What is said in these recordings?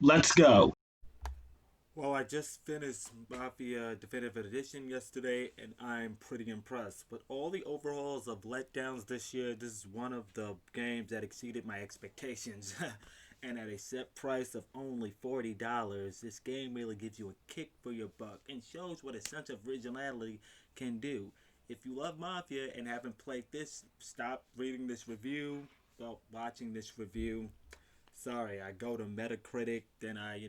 Let's go. Well, I just finished Mafia Definitive Edition yesterday, and I'm pretty impressed. With all the overhauls of letdowns this year, this is one of the games that exceeded my expectations. And at a set price of only $40, this game really gives you a kick for your buck and shows what a sense of originality can do. If you love Mafia and haven't played this, stop reading this review, well, watching this review. Sorry, I go to Metacritic, then I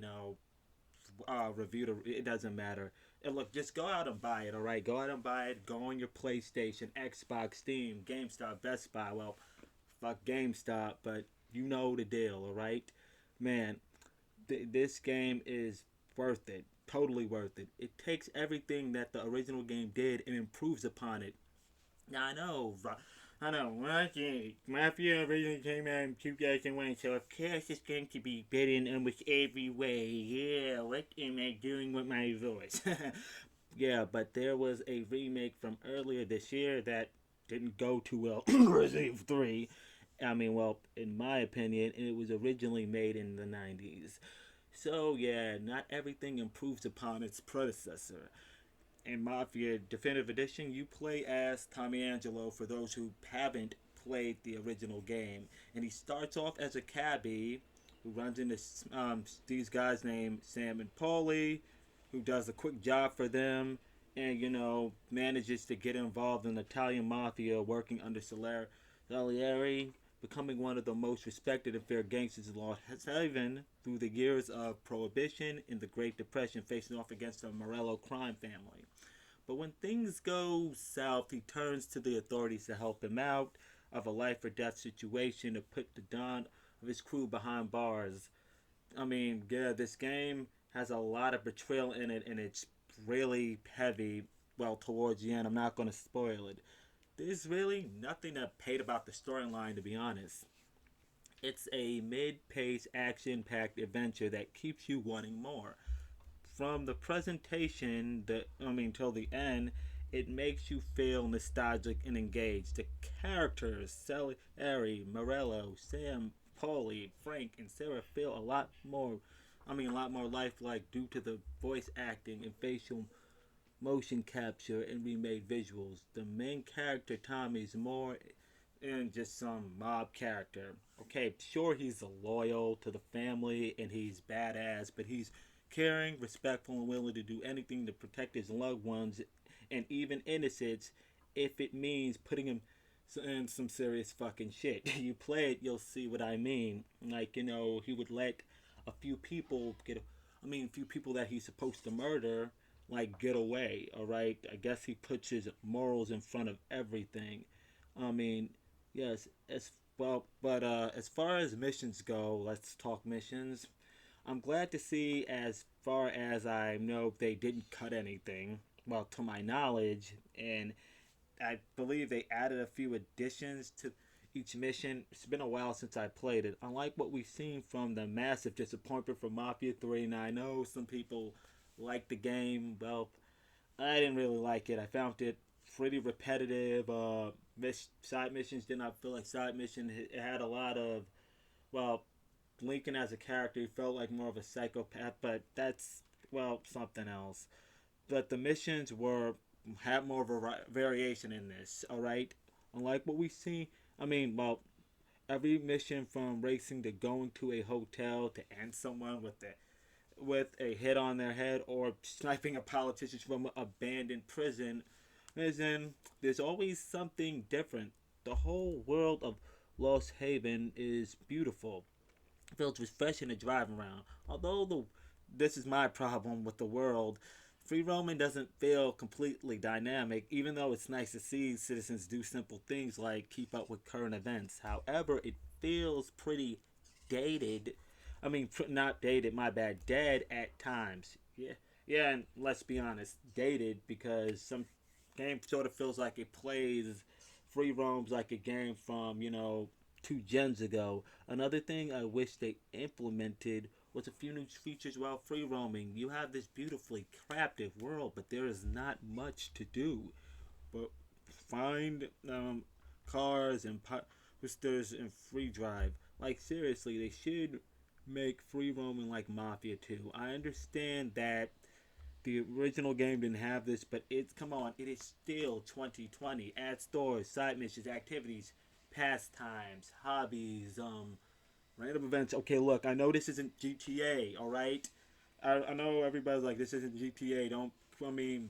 review the. It doesn't matter. And look, just go out and buy it. All right, go out and buy it. Go on your PlayStation, Xbox, Steam, GameStop, Best Buy. Well, fuck GameStop, but you know the deal. All right, man. This game is worth it. Totally worth it. It takes everything that the original game did and improves upon it. Now I know. Mafia originally came out in 2001, so of course it's going to be better in almost every way. Yeah, what am I doing with my voice? Yeah, but there was a remake from earlier this year that didn't go too well. Resident Evil 3. I mean, well, in my opinion, it was originally made in the 90s. So, yeah, not everything improves upon its predecessor. In Mafia Definitive Edition, you play as Tommy Angelo for those who haven't played the original game. And he starts off as a cabbie who runs into these guys named Sam and Paulie, who does a quick job for them and, manages to get involved in the Italian mafia working under Salieri, becoming one of the most respected and fair gangsters in Los Haven through the years of Prohibition and the Great Depression, facing off against the Morello crime family. But when things go south, he turns to the authorities to help him out of a life or death situation to put the Don of his crew behind bars. I mean, yeah, this game has a lot of betrayal in it, and it's really heavy. Well, towards the end, I'm not going to spoil it. There's really nothing to hate about the storyline, to be honest. It's a mid-paced, action-packed adventure that keeps you wanting more. From the presentation, till the end, it makes you feel nostalgic and engaged. The characters, Sally, Morello, Sam, Paulie, Frank, and Sarah feel a lot more lifelike due to the voice acting and facial motion capture and remade visuals. The main character, Tommy, is more than just some mob character. Okay, sure, he's loyal to the family and he's badass, but he's caring, respectful, and willing to do anything to protect his loved ones and even innocents if it means putting him in some serious fucking shit. You play it, you'll see what I mean. Like, he would let a few people a few people that he's supposed to murder, like, get away, alright? I guess he puts his morals in front of everything. I mean, yes, as well, but as far as missions go, let's talk missions. I'm glad to see, as far as I know, they didn't cut anything. Well, to my knowledge, and I believe they added a few additions to each mission. It's been a while since I played it. Unlike what we've seen from the massive disappointment from Mafia 3, and I know some people like the game. Well, I didn't really like it. I found it pretty repetitive. Side missions did not feel like side mission. It had a lot of, well, Lincoln as a character, he felt like more of a psychopath, but that's, well, something else. But the missions had more of a variation in this. All right, unlike what we see. Well, every mission from racing to going to a hotel to end someone with a hit on their head or sniping a politician from an abandoned prison, there's always something different. The whole world of Lost Haven is beautiful, feels refreshing to drive around. Although this is my problem with the world. Free roaming doesn't feel completely dynamic, even though it's nice to see citizens do simple things like keep up with current events. However, it feels pretty dated. Not dated, my bad, dead at times. Yeah, yeah, and let's be honest, dated because some game sort of feels like it plays free roams like a game from 2 gens ago. Another thing I wish they implemented was a few new features while free roaming. You have this beautifully crafted world, but there is not much to do. But find cars and posters and free drive. Like, seriously, they should make free roaming like Mafia 2. I understand that the original game didn't have this, but it's come on, it is still 2020. Add stores, side missions, activities, pastimes, hobbies, random events. Okay, look, I know this isn't GTA, all right. I know everybody's like, this isn't GTA. Don't I mean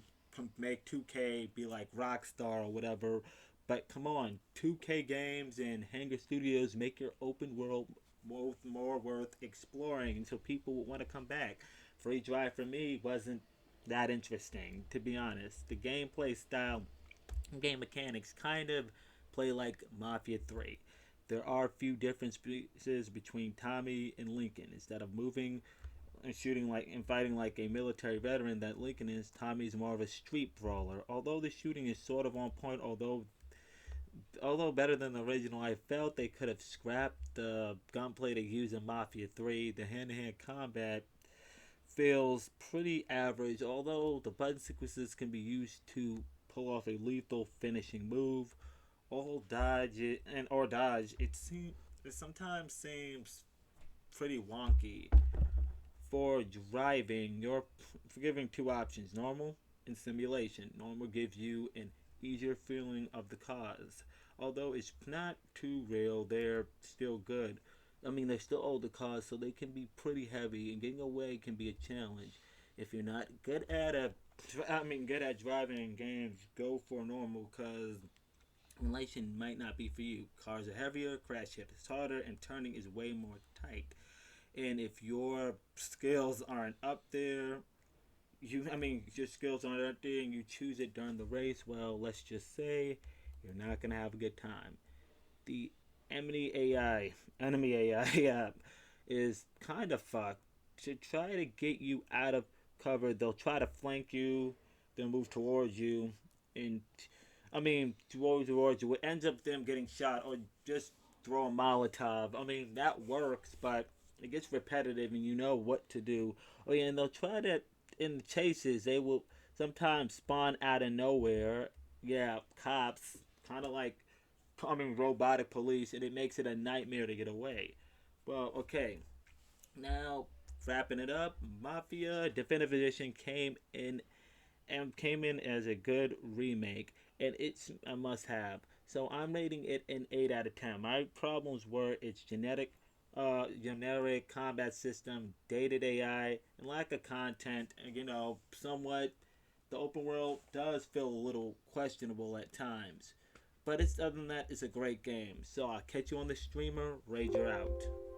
make 2K be like Rockstar or whatever. But come on, 2K games and Hangar Studios make your open world more worth exploring, and so people would want to come back. Free Drive for me wasn't that interesting, to be honest. The gameplay style, game mechanics kind of play like Mafia 3. There are a few differences between Tommy and Lincoln. Instead of moving and shooting like and fighting like a military veteran that Lincoln is, Tommy's more of a street brawler. Although the shooting is sort of on point, although better than the original, I felt they could have scrapped the gunplay they use in Mafia 3. The hand-to-hand combat feels pretty average, although the button sequences can be used to pull off a lethal finishing move. All dodge, it sometimes seems pretty wonky. For driving, you're given two options: normal and simulation. Normal gives you an easier feeling of the cars. Although it's not too real, they're still good. I mean, they're still older cars, so they can be pretty heavy, and getting away can be a challenge. If you're not good at driving in games, go for normal, cause simulation might not be for you. Cars are heavier, crash hit is harder, and turning is way more tight. And if your skills aren't up there, your skills aren't up there, and you choose it during the race, well, let's just say you're not gonna have a good time. The enemy AI is kind of fucked. To try to get you out of cover, they'll try to flank you, then move towards you, and towards you. It ends up them getting shot or just throw a Molotov. I mean, that works, but it gets repetitive and you know what to do. Oh yeah, and they'll try to in the chases. They will sometimes spawn out of nowhere. Yeah, cops, kind of like robotic police, and it makes it a nightmare to get away. Well, okay, now wrapping it up, Mafia Definitive Edition came in as a good remake, and it's a must-have. So I'm rating it an 8 out of 10. My problems were its generic combat system, dated AI, and lack of content. And, somewhat the open world does feel a little questionable at times. But other than that, it's a great game. So I'll catch you on the streamer. Rager out.